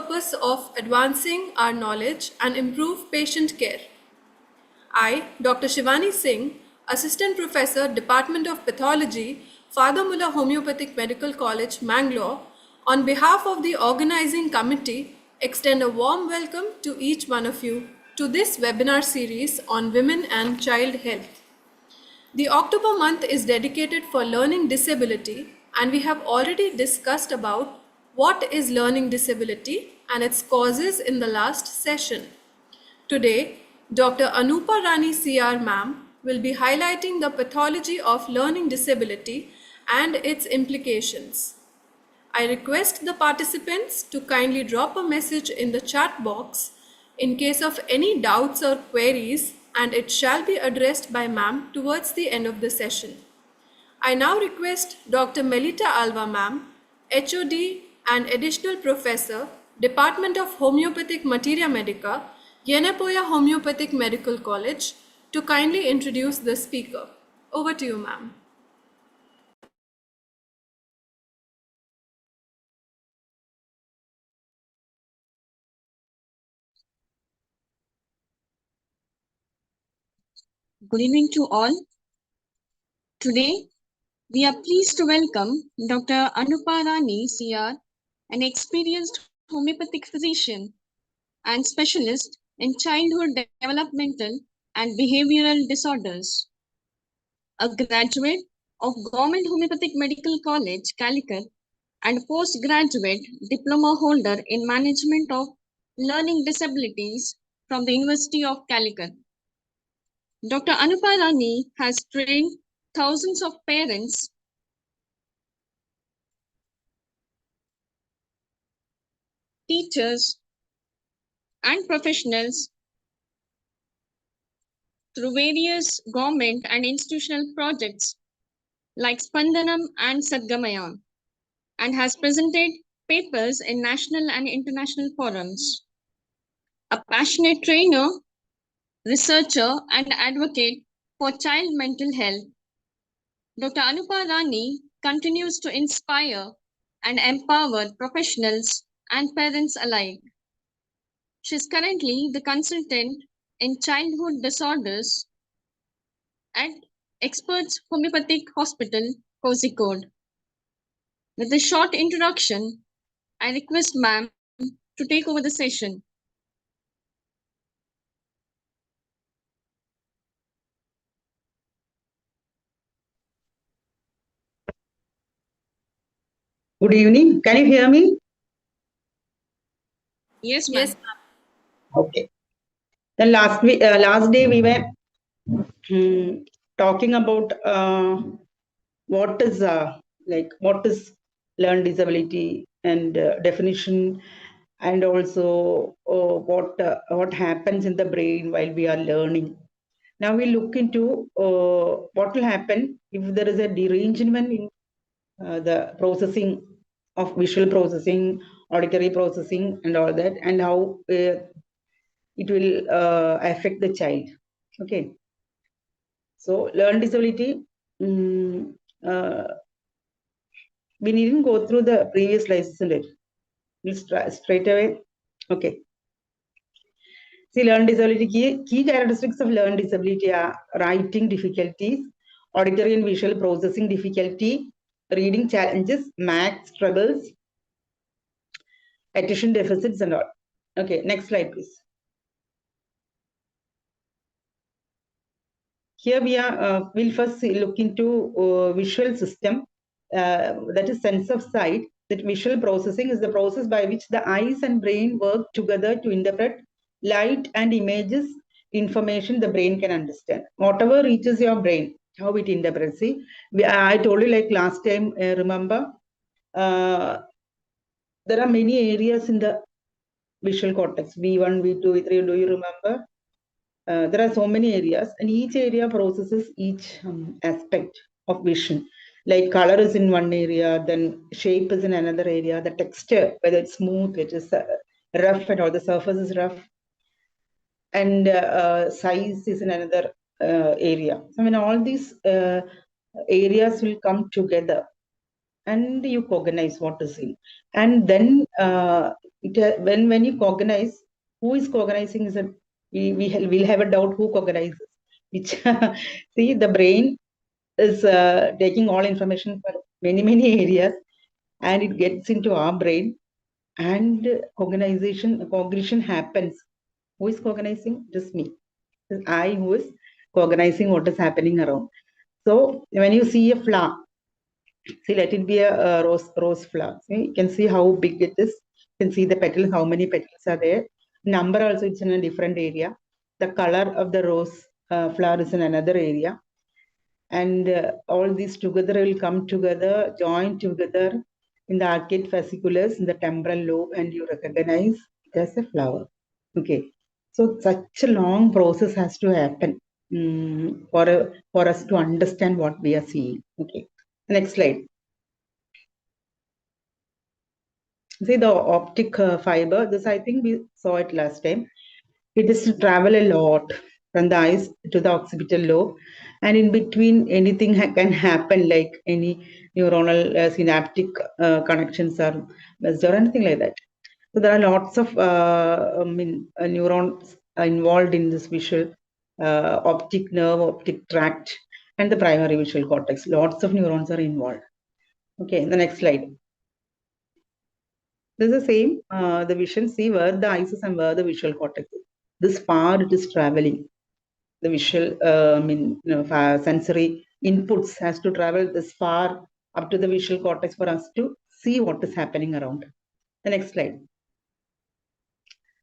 purpose of advancing our knowledge and improve patient care. I, Dr. Shivani Singh, Assistant Professor, Department of Pathology, Father Mullah Homeopathic Medical College, Mangalore, on behalf of the organizing committee, extend a warm welcome to each one of you to this webinar series on women and child health. The October month is dedicated for learning disability, and we have already discussed about what is learning disability and its causes in the last session. Today, Dr. Anupa Rani CR ma'am will be highlighting the pathology of learning disability and its implications. I request the participants to kindly drop a message in the chat box in case of any doubts or queries, and it shall be addressed by ma'am towards the end of the session. I now request Dr. Melita Alva ma'am, HOD and Additional Professor, Department of Homeopathic Materia Medica, Yenapoya Homeopathic Medical College, to kindly introduce the speaker. Over to you, ma'am. Good evening to all. Today, we are pleased to welcome Dr. Anupa Rani CR, an experienced homeopathic physician and specialist in childhood developmental and behavioral disorders. A graduate of Government Homeopathic Medical College, Calicut, and postgraduate diploma holder in management of learning disabilities from the University of Calicut. Dr. Anupa Rani has trained thousands of parents, teachers, and professionals through various government and institutional projects like Spandanam and Sadgamaya, and has presented papers in national and international forums. A passionate trainer, researcher, and advocate for child mental health, Dr. Anupa Rani continues to inspire and empower professionals and parents alike. She is currently the consultant in childhood disorders at Experts Homeopathic Hospital, Kozhikode. With a short introduction, I request ma'am to take over the session. Good evening. Can you hear me? Yes, ma'am. Yes, ma'am. Okay. The last day we were talking about what is learned disability and definition, and also what happens in the brain while we are learning. Now we look into what will happen if there is a derangement in the processing of visual processing, auditory processing, and all that, and how it will affect the child. Okay. So learned disability, we needn't go through the previous slides, isn't it? We'll straight away. Okay. See, learned disability, key characteristics of learned disability are writing difficulties, auditory and visual processing difficulty, reading challenges, math struggles, attention deficits, and all. Okay, next slide, please. Here we are, we'll first look into visual system, that is sense of sight. That visual processing is the process by which the eyes and brain work together to interpret light and images, information the brain can understand. Whatever reaches your brain, how it interprets. See, I told you like last time, remember, there are many areas in the visual cortex, V1, V2, V3, do you remember? There are so many areas, and each area processes each aspect of vision. Like color is in one area, then shape is in another area, the texture, whether it's smooth, it is rough, and all the surface is rough, and size is in another area. So when all these areas will come together, and you cognize what is in, and then when you cognize, who is cognizing is we'll have a doubt who cognizes. Which see, the brain is taking all information for many areas, and it gets into our brain, and cognition happens. Who is cognizing? Just me. It's I who is cognizing what is happening around. So when you see a flower, see, let it be a rose flower. See, you can see how big it is. You can see the petals, how many petals are there. Number also, it's in a different area. The color of the rose flower is in another area. And all these together will come together, join together in the arcade fasciculus, in the temporal lobe, and you recognize it as a flower. Okay. So such a long process has to happen for us to understand what we are seeing. Okay. Next slide. See the optic fiber. This I think we saw it last time. It is to travel a lot from the eyes to the occipital lobe, and in between anything can happen, like any neuronal synaptic connections are messed or anything like that. So there are lots of neurons involved in this visual optic nerve, optic tract, and the primary visual cortex. Lots of neurons are involved. Okay, the next slide. This is the same, the vision, see where the eyes is and where the visual cortex is. This far it is traveling. The visual, sensory inputs has to travel this far up to the visual cortex for us to see what is happening around. The next slide.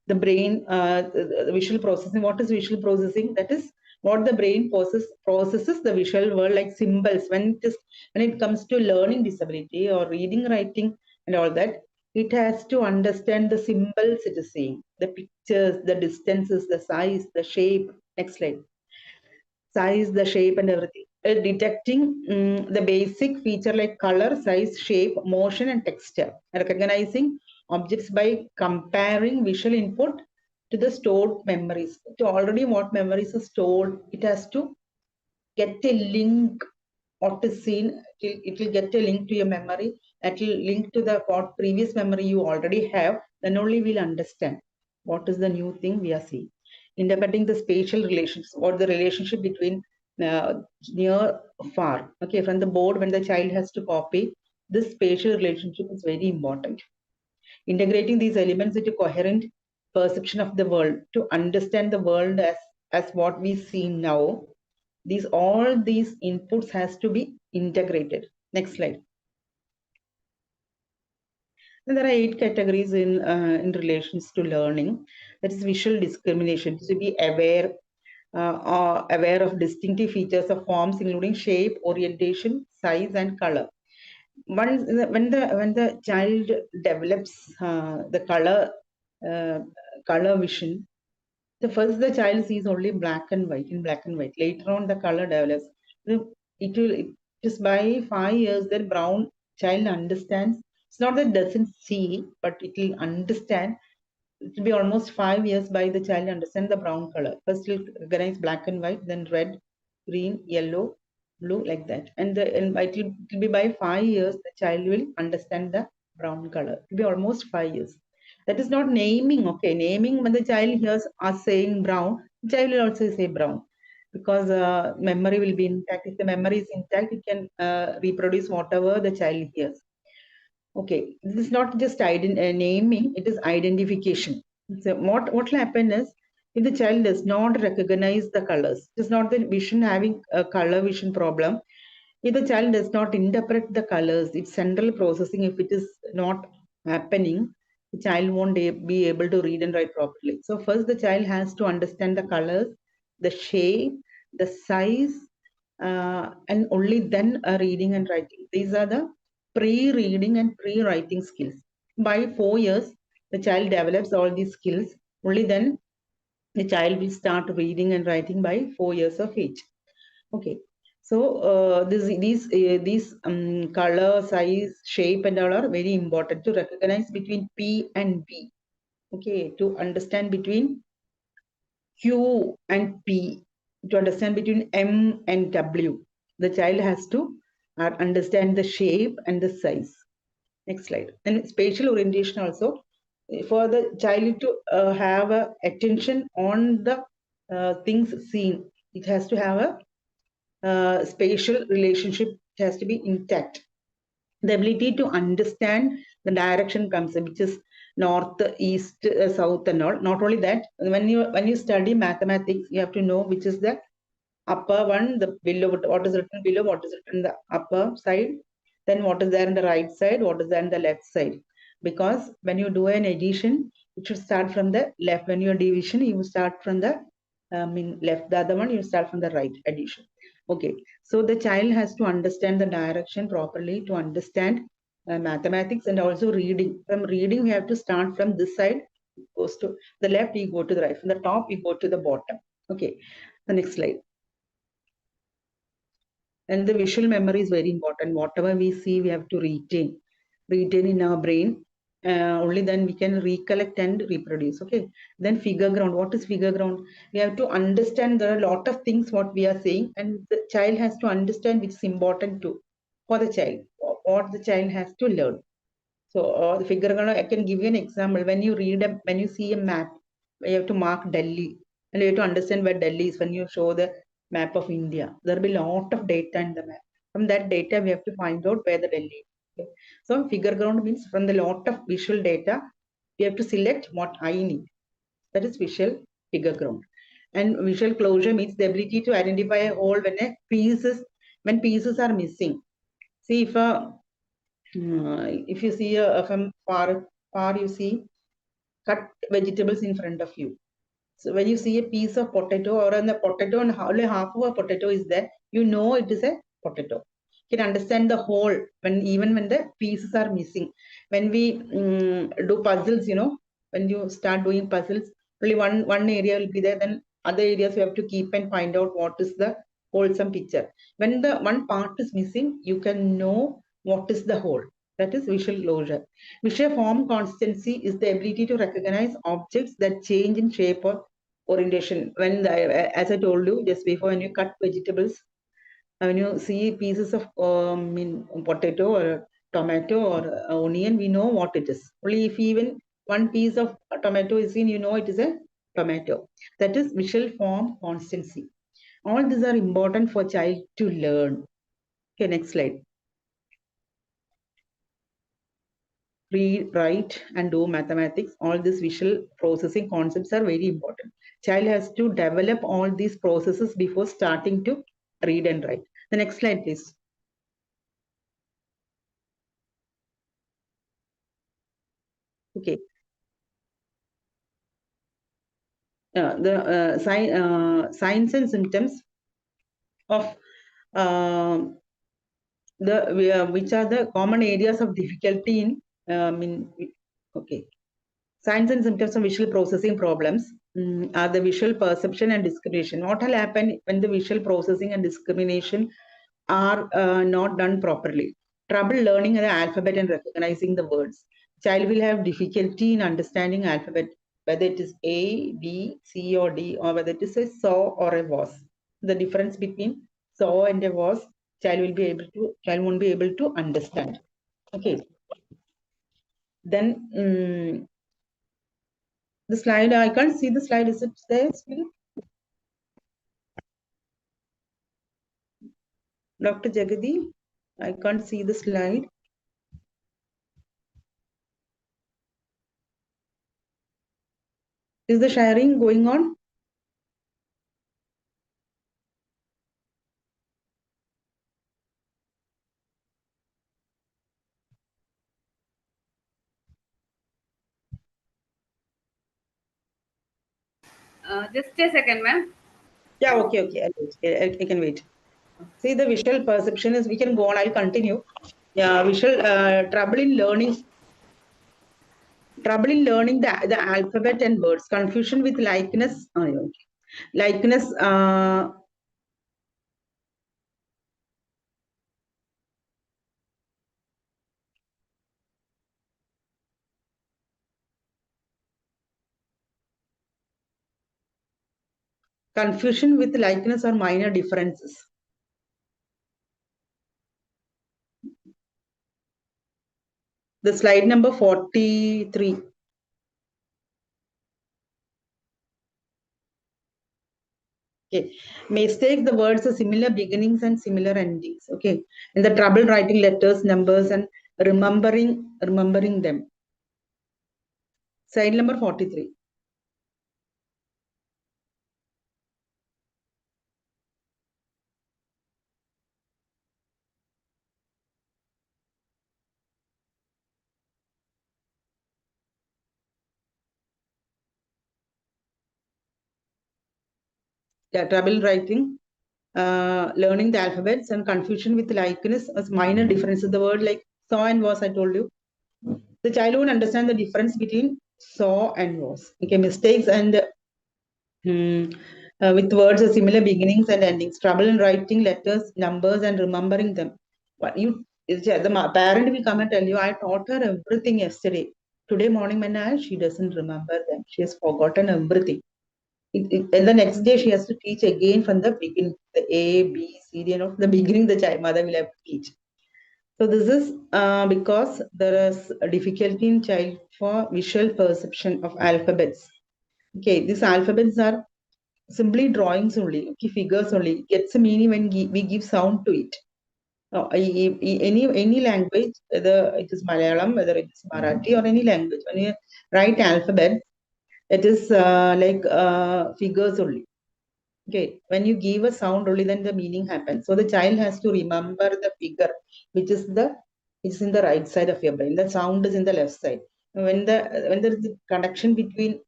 The brain, the visual processing. What is visual processing? That is what the brain processes the visual world like symbols. When it comes to learning disability or reading, writing, and all that, it has to understand the symbols it is seeing, the pictures, the distances, the size, the shape. Next slide. Size, the shape, and everything. Detecting the basic feature like color, size, shape, motion, and texture. Recognizing objects by comparing visual input to the stored memories. To already what memories are stored, it has to get a link. What is seen, it will get a link to your memory. That will link to the what previous memory you already have. Then only we'll understand what is the new thing we are seeing. Interpreting the spatial relations or the relationship between near, far. Okay, from the board when the child has to copy, this spatial relationship is very important. Integrating these elements into coherent perception of the world to understand the world as what we see now. All these inputs has to be integrated. Next slide. And there are 8 categories in relations to learning. That is visual discrimination, to be aware of distinctive features of forms, including shape, orientation, size, and color. When the child develops the color vision, the child sees only black and white. Later on, the color develops. It is by 5 years that brown child understands. It's not that it doesn't see, but it will understand. It will be almost 5 years by the child understand the brown color. First, it will recognize black and white, then red, green, yellow, blue, like that. And it will be by 5 years the child will understand the brown color. It will be almost 5 years. That is not naming. Okay, naming, when the child hears us saying brown, the child will also say brown, because memory will be intact. If the memory is intact, it can reproduce whatever the child hears. Okay, this is not just naming, it is identification. So what will happen is, if the child does not recognize the colors, it is not the vision having a color vision problem. If the child does not interpret the colors, its central processing, if it is not happening, the child won't be able to read and write properly. So first the child has to understand the colors, the shape, the size, and only then reading and writing. These are the pre-reading and pre-writing skills. By 4 years, the child develops all these skills. Only then the child will start reading and writing by 4 years of age. Okay. So these color, size, shape, and all are very important to recognize between P and B. Okay, to understand between Q and P, to understand between M and W. The child has to understand the shape and the size. Next slide. And spatial orientation also. for the child to have a attention on the things seen. It has to have a spatial relationship. It has to be intact. The ability to understand the direction comes in, which is north, east, south, and all. Not only that, when you study mathematics, you have to know which is the upper one, the below, what is written below, what is written in the upper side, then what is there in the right side, what is there in the left side. Because when you do an addition, it should start from the left. When you division, you start from the left. The other one, you start from the right addition. Okay, so the child has to understand the direction properly to understand mathematics and also reading. From reading, we have to start from this side, goes to the left, you go to the right. From the top, you go to the bottom. Okay, the next slide. And the visual memory is very important. Whatever we see, we have to retain in our brain. Only then we can recollect and reproduce. Okay. Then figure ground. What is figure ground? We have to understand there are a lot of things what we are saying, and the child has to understand which is important to for the child, what the child has to learn. So the figure ground, I can give you an example. When you see a map, you have to mark Delhi, and you have to understand where Delhi is. When you show the map of India, there will be a lot of data in the map. From that data, we have to find out where the Delhi is. Okay? So figure ground means from the lot of visual data, we have to select what I need. That is visual figure ground. And visual closure means the ability to identify a whole when pieces are missing. See, if you see from far, you see cut vegetables in front of you. So when you see a piece of potato or the potato and only half of a potato is there, you know it is a potato. You can understand the whole even when the pieces are missing. When we do puzzles, when you start doing puzzles, only one area will be there. Then other areas you have to keep and find out what is the wholesome picture. When the one part is missing, you can know what is the whole. That is visual closure. Visual form constancy is the ability to recognize objects that change in shape or orientation. As I told you just before, when you cut vegetables, when you see pieces of potato or tomato or onion, we know what it is. Only if even one piece of tomato is seen, you know it is a tomato. That is visual form constancy. All these are important for child to learn. Okay, next slide. Read, write, and do mathematics. All these visual processing concepts are very important. Child has to develop all these processes before starting to read and write. The next slide, please. Okay. The signs and symptoms of which are the common areas of difficulty in okay. Signs and symptoms of visual processing problems are the visual perception and discrimination. What will happen when the visual processing and discrimination are not done properly? Trouble learning the alphabet and recognizing the words. Child will have difficulty in understanding alphabet, whether it is A, B, C, or D, or whether it is a saw or a was. The difference between saw and a was, child won't be able to understand. Okay. Then the slide, I can't see the slide. Is it there still? Dr. Jagadi, I can't see the slide. Is the sharing going on? Just a second, ma'am. Yeah, okay. I can wait. See, the visual perception is, we can go on, I'll continue. Yeah, visual trouble in learning the alphabet and words, confusion with likeness, confusion with likeness or minor differences. The slide number 43. Okay, mistakes, the words are similar beginnings and similar endings. Okay, in the trouble writing letters, numbers, and remembering them. Slide number 43. Yeah, trouble writing, learning the alphabets, and confusion with likeness as minor differences. The word like saw and was, I told you. The child won't understand the difference between saw and was. Okay, mistakes and with words of similar beginnings and endings. Trouble in writing letters, numbers, and remembering them. But the parent will come and tell you, I taught her everything yesterday. Today morning when she doesn't remember them. She has forgotten everything. And the next day she has to teach again from the beginning, the A, B, C, D, and the beginning the child mother will have to teach. So this is because there is a difficulty in child for visual perception of alphabets. Okay, these alphabets are simply drawings only, okay, figures only. It gets a meaning when we give sound to it. Now, any language, whether it is Malayalam, whether it is Marathi or any language, when you write alphabet, it is like figures only. Okay, when you give a sound only, then the meaning happens. So the child has to remember the figure, which is in the right side of your brain. The sound is in the left side. When there is a connection between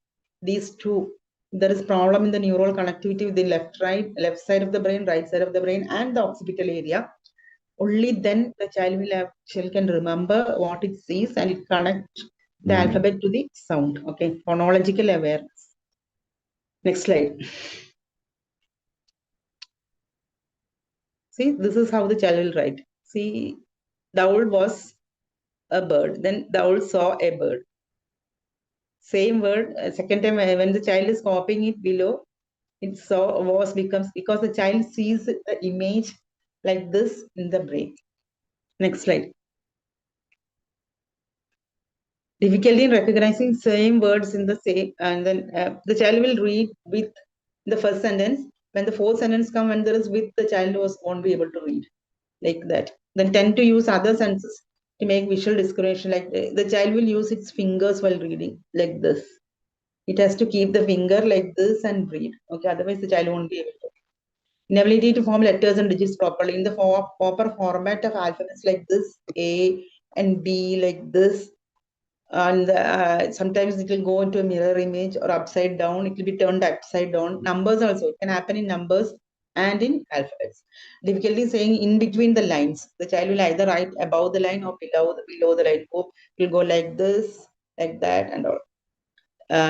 these two, there is problem in the neural connectivity with the left side of the brain, right side of the brain, and the occipital area. Only then the child can remember what it sees and it connects the alphabet to the sound. Okay, phonological awareness. Next slide. See, this is how the child will write. See, the owl was a bird. Then the owl saw a bird. Same word. Second time when the child is copying it below, it saw was becomes because the child sees the image like this in the brain. Next slide. Difficulty in recognizing same words in the same, and then the child will read with the first sentence. When the fourth sentence comes, when there is with, the child won't be able to read like that. Then tend to use other senses to make visual discrimination. Like the child will use its fingers while reading like this. It has to keep the finger like this and read. Okay, otherwise the child won't be able to. Inability to form letters and digits properly in the proper format of alphabets like this, A and B like this. And sometimes it will go into a mirror image or upside down. It will be turned upside down. Numbers also, it can happen in numbers and in alphabets. Difficulty saying in between the lines. The child will either write above the line or below the line. It will go like this, like that, and all.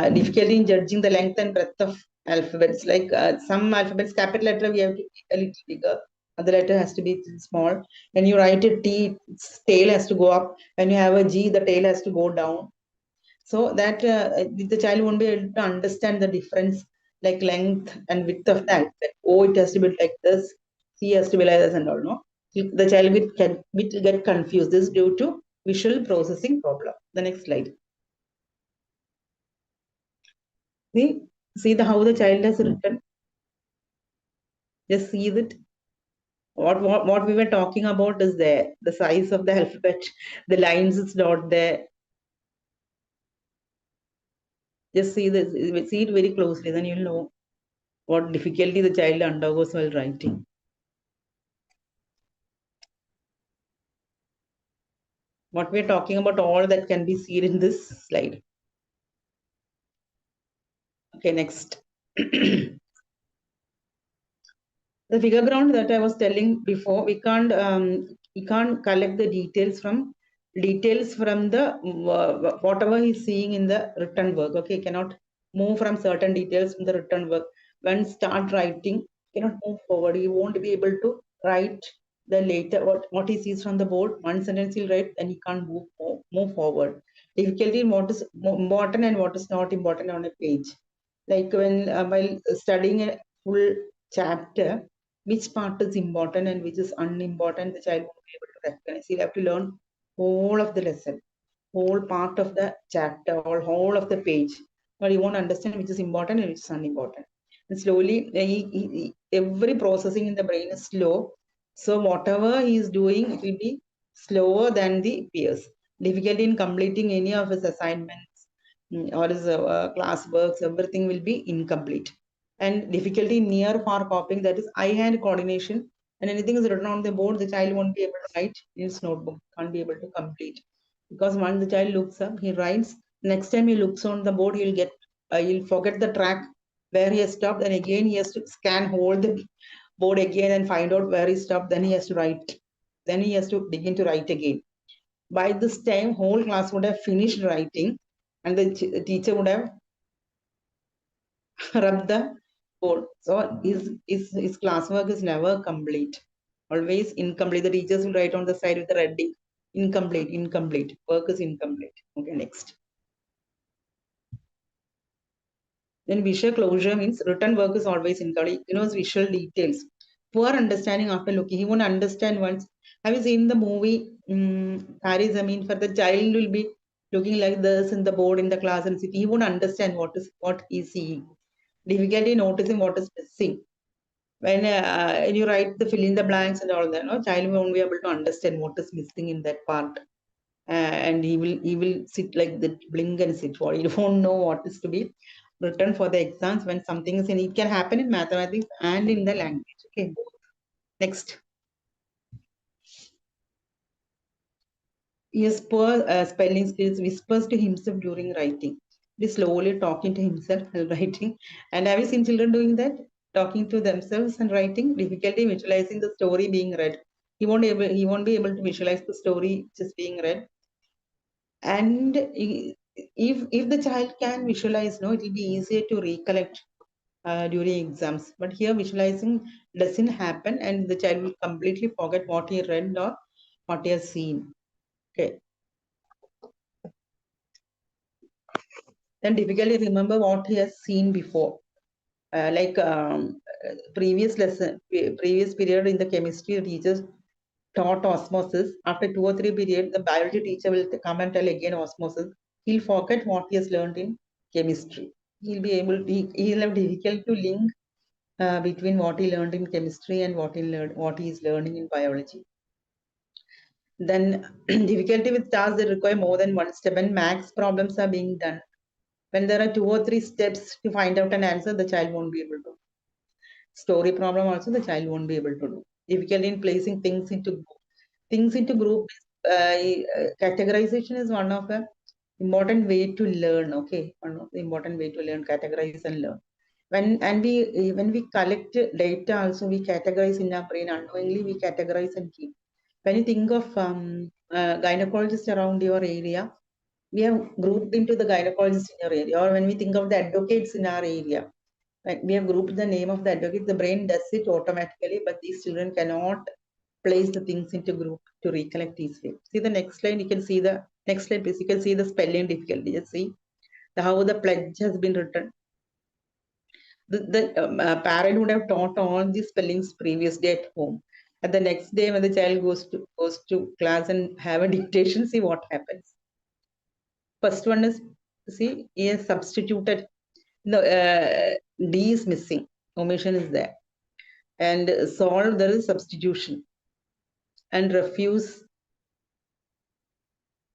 Difficulty in judging the length and breadth of alphabets. Like some alphabets, capital letter we have to be a little bigger. Other letter has to be small. When you write a T, its tail has to go up. When you have a G, the tail has to go down. So that the child won't be able to understand the difference, like length and width of the alphabet. O, it has to be like this. C has to be like this and all. No, the child will get confused. This is due to visual processing problem. The next slide. See how the child has written. Just see it. What we were talking about is there. The size of the alphabet, the lines is not there. Just see this. See it very closely, then you'll know what difficulty the child undergoes while writing. What we're talking about, all that can be seen in this slide. Okay, next. The figure ground that I was telling before, we can't collect the details from the whatever he's seeing in the written work. Okay, cannot move from certain details from the written work. When start writing, cannot move forward. He won't be able to write the later what he sees from the board. One sentence he'll write, and he can't move forward. Difficulty in what is important and what is not important on a page. Like when while studying a full chapter, which part is important and which is unimportant, the child won't be able to recognize. He'll have to learn whole of the lesson, whole part of the chapter, or whole of the page. But he won't understand which is important and which is unimportant. And slowly, every processing in the brain is slow. So whatever he is doing, it will be slower than the peers. Difficulty in completing any of his assignments or his class works, everything will be incomplete. And difficulty in near far copying, that is eye-hand coordination. And anything is written on the board, the child won't be able to write in his notebook, can't be able to complete. Because once the child looks up, he writes. Next time he looks on the board, he'll forget the track where he has stopped, and again he has to scan hold the board again and find out where he stopped. Then he has to write. Then he has to begin to write again. By this time, whole class would have finished writing, and the teacher would have rubbed the board. So his classwork is never complete. Always incomplete. The teachers will write on the side with the red ink. Incomplete, incomplete. Work is incomplete. Okay, next. Then visual closure means written work is always incomplete. He knows visual details. Poor understanding after looking. He won't understand once. Have you seen the movie Tare Zameen? For the child will be looking like this in the board in the class and he won't understand what he's seeing. Difficulty noticing what is missing. When you write the fill in the blanks and all that, no child won't be able to understand what is missing in that part. And he will sit like that, blink and sit. He won't know what is to be written for the exams when something is in. It can happen in mathematics and in the language. Okay, next. Yes, poor spelling skills, whispers to himself during writing. He's slowly talking to himself while writing. And have you seen children doing that? Talking to themselves and writing. Difficulty visualizing the story being read. He won't be able to visualize the story just being read. And if the child can visualize, no, it will be easier to recollect during exams. But here visualizing doesn't happen, and the child will completely forget what he read or what he has seen. Okay. Then difficulty remember what he has seen before. Previous period in the chemistry, teachers taught osmosis. After 2 or 3 periods, the biology teacher will come and tell again osmosis. He'll forget what he has learned in chemistry. He'll have difficult to link between what he learned in chemistry and what he is learning in biology. Then difficulty with tasks that require more than one step, and max problems are being done. When there are 2 or 3 steps to find out an answer, the child won't be able to. Story problem also, the child won't be able to do. Difficulty in placing things into group. Things into group, categorization is one of the important way to learn. Okay, one of the important way to learn, categorize and learn. When we collect data, also we categorize in our brain. Unknowingly, we categorize and keep. When you think of gynecologists around your area, we have grouped into the gynecologists in your area. Or when we think of the advocates in our area, like we have grouped the name of the advocate. The brain does it automatically, but these children cannot place the things into group to recollect easily. See the next slide. You can see the next slide, please. You can see the spelling difficulty. Just see how the pledge has been written. The parent would have taught all these spellings previous day at home. And the next day, when the child goes to class and have a dictation, see what happens. First one is, see, he has substituted. No, D is missing. Omission is there. And solve, there is substitution. And refuse,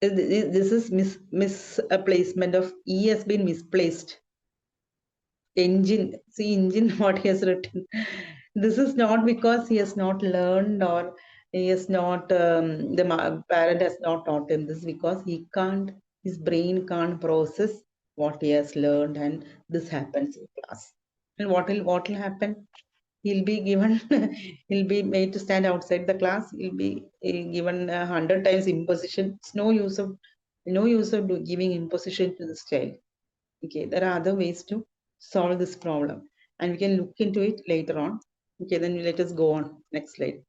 this is misplacement of E has been misplaced. Engine, see engine, what he has written. This is not because he has not learned or he has not, the parent has not taught him. This is because his brain can't process what he has learned, and this happens in class. And what will happen? He'll be given, he'll be made to stand outside the class. He'll be given 100 times imposition. It's no use of giving imposition to this child. Okay, there are other ways to solve this problem, and we can look into it later on. Okay, then let us go on. Next slide.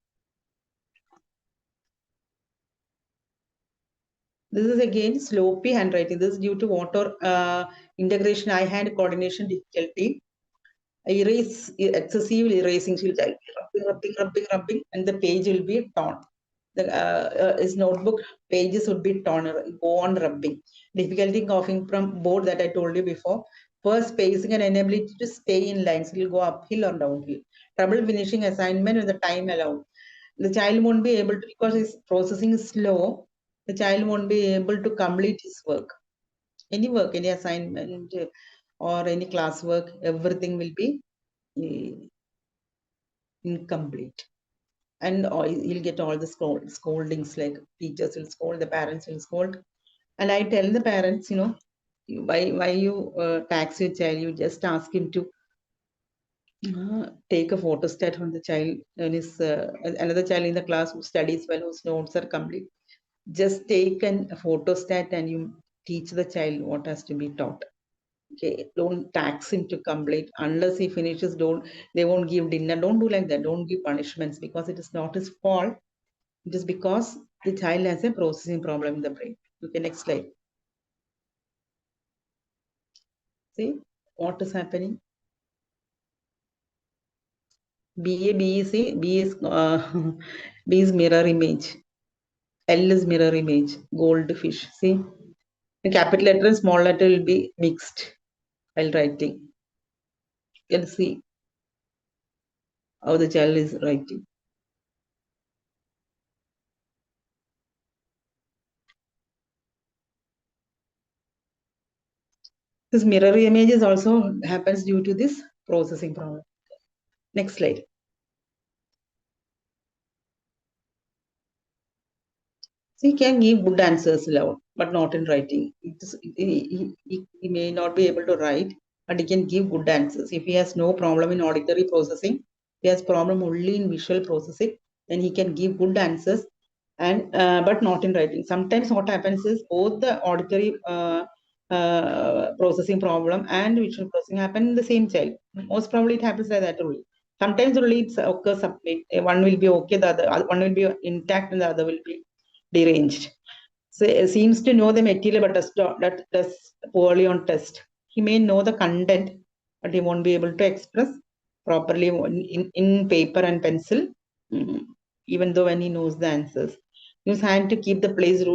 This is again sloppy handwriting. This is due to water integration, eye-hand coordination difficulty. Excessive erasing, rubbing, and the page will be torn. His notebook pages would be torn, go on rubbing. Difficulty coughing from board that I told you before. Poor spacing and inability to stay in lines. It will go uphill or downhill. Trouble finishing assignment with the time allowed. The child won't be able to, because his processing is slow, the child won't be able to complete his work. Any work, any assignment or any class work, everything will be incomplete. And he'll get all the scoldings, like teachers will scold, the parents will scold. And I tell the parents, why you tax your child, you just ask him to take a photostat on the child and his another child in the class who studies well, whose notes are complete. Just take a photostat and you teach the child what has to be taught. Okay, don't tax him to complete unless he finishes. They won't give dinner. Don't do like that. Don't give punishments, because it is not his fault. It is because the child has a processing problem in the brain. Okay, next slide. See what is happening. B is B is mirror image. L is mirror image. Goldfish. See, the capital letter and small letter will be mixed while writing. You can see how the child is writing. This mirror image is also happens due to this processing problem. Next slide. So he can give good answers aloud, but not in writing. He may not be able to write, but he can give good answers. If he has no problem in auditory processing, he has problem only in visual processing, then he can give good answers, and but not in writing. Sometimes what happens is both the auditory processing problem and visual processing happen in the same child. Most probably it happens like that only. Sometimes only it occurs. One will be okay, the other one will be intact, and the other will be deranged. So seems to know the material but does poorly on test. He may know the content, but he won't be able to express properly in paper and pencil, even though when he knows the answers. Use hand to keep the place.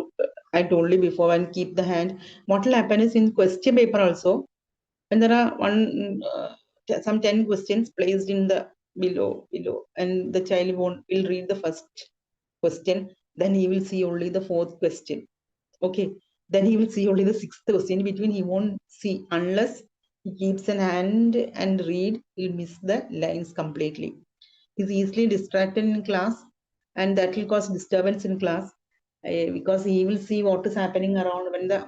I told you before, and keep the hand. What will happen is in question paper also, when there are some 10 questions placed in the below, and the child will read the first question, then he will see only the fourth question. Okay, then he will see only the sixth question. In between, he won't see unless he keeps an hand and read. He'll miss the lines completely. He's easily distracted in class, and that will cause disturbance in class because he will see what is happening around when the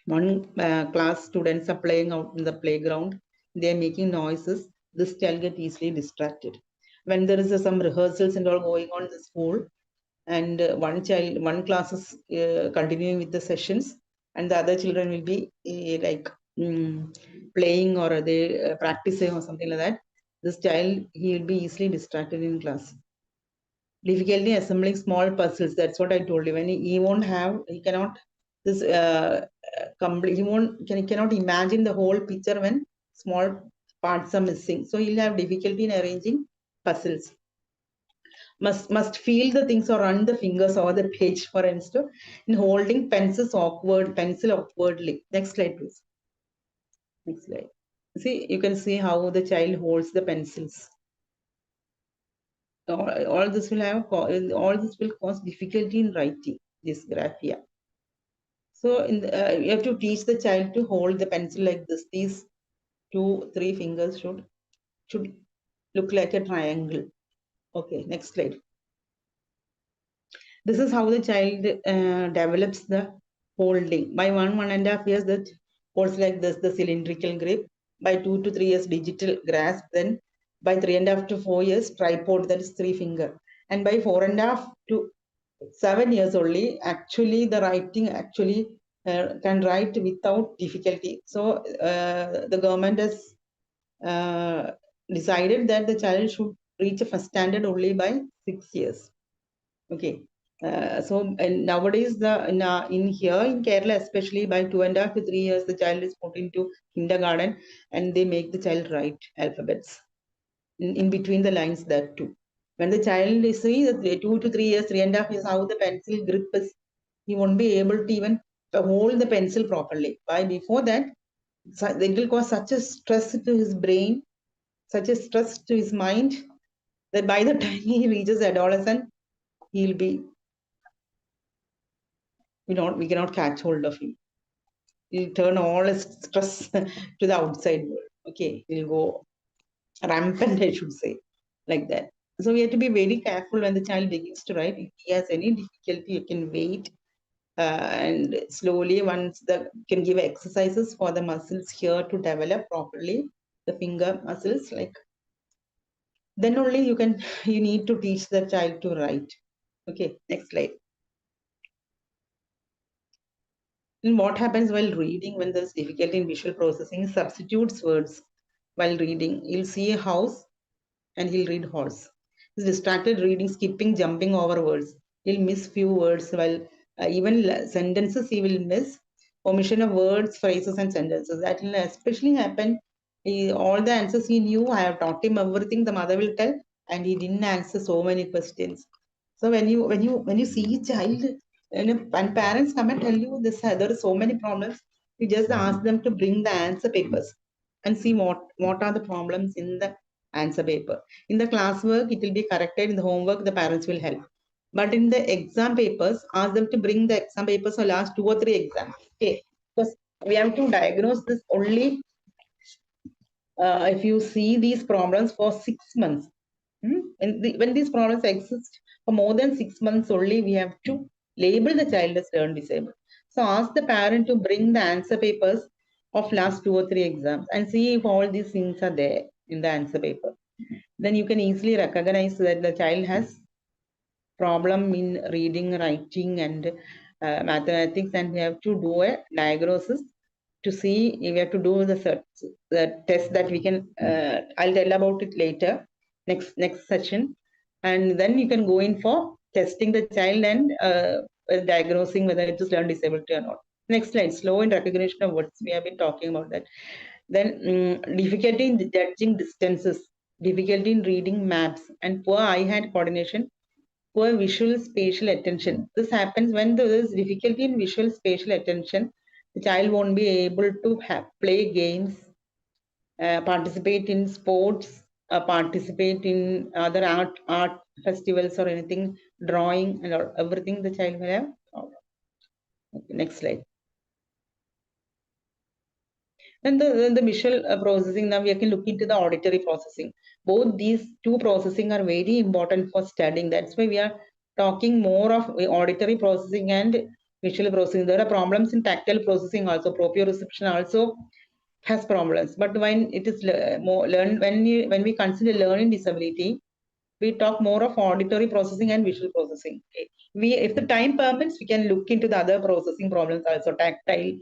one class students are playing out in the playground. They are making noises. This child get easily distracted. When there is some rehearsals and all going on in the school, and one class is continuing with the sessions, and the other children will be playing, or they practicing or something like that. This child, he will be easily distracted in class. Difficulty assembling small puzzles. That's what I told you. When he won't have, he cannot this complete. He cannot imagine the whole picture when small parts are missing. So he'll have difficulty in arranging puzzles. Must feel the things or run the fingers over the page, for instance, in holding pencil awkwardly. Next slide, please. Next slide. See, you can see how the child holds the pencils. All this will cause difficulty in writing dysgraphia. So you have to teach the child to hold the pencil like this. These 2-3 fingers should look like a triangle. Okay, next slide. This is how the child develops the holding. By 1.5 years, that holds like this, the cylindrical grip. By 2 to 3 years, digital grasp. Then by 3.5 to 4 years, tripod, that is 3 finger. And by 4.5 to 7 years only, actually the writing can write without difficulty. So the government has decided that the child should reach a first standard only by 6 years. Okay. So nowadays in here in Kerala, especially by 2.5 to 3 years, the child is put into kindergarten, and they make the child write alphabets in between the lines, that too. When the child is 2 to 3 years, 3.5 years, how the pencil grip is, he won't be able to even hold the pencil properly. Why? Before that, it will cause such a stress to his brain, such a stress to his mind, that by the time he reaches adolescent, he'll be, we cannot catch hold of him. He'll turn all his stress to the outside world. Okay, he'll go rampant, I should say, like that. So we have to be very careful when the child begins to write. If he has any difficulty, you can wait, and slowly, once you can give exercises for the muscles here to develop properly, the finger muscles, like, then only you need to teach the child to write. Okay, next slide. And what happens while reading when there's difficulty in visual processing? Substitutes words while reading. He'll see a house and he'll read horse. He's distracted reading, skipping, jumping over words. He'll miss few words, while even sentences he will miss. Omission of words, phrases, and sentences. That will especially happen. All the answers he knew, I have taught him everything, the mother will tell, and he didn't answer so many questions. So when you see a child, and parents come and tell you this, there are so many problems, you just ask them to bring the answer papers and see what are the problems in the answer paper. In the classwork, it will be corrected. In the homework, the parents will help. But in the exam papers, ask them to bring the exam papers for last 2 or 3 exams. Okay, because we have to diagnose this only if you see these problems for 6 months. When these problems exist for more than 6 months only, we have to label the child as learn disabled. So ask the parent to bring the answer papers of last 2 or 3 exams and see if all these things are there in the answer paper. Then you can easily recognize that the child has problem in reading, writing, and mathematics, and we have to do a diagnosis to see. We have to do the test that we can. I'll tell about it later, next session, and then you can go in for testing the child and diagnosing whether it is learning disability or not. Next slide. Slow in recognition of words. We have been talking about that. Then difficulty in judging distances, difficulty in reading maps, and poor eye-hand coordination, poor visual spatial attention. This happens when there is difficulty in visual spatial attention. The child won't be able to play games, participate in sports, participate in other art festivals or anything, drawing and everything. The child will have problem. Okay, next slide. And the visual processing, now we can look into the auditory processing. Both these two processing are very important for studying. That's why we are talking more of auditory processing and visual processing. There are problems in tactile processing also. Proprioception also has problems. But when it is more learned, when we consider learning disability, we talk more of auditory processing and visual processing. Okay. If the time permits, we can look into the other processing problems also, tactile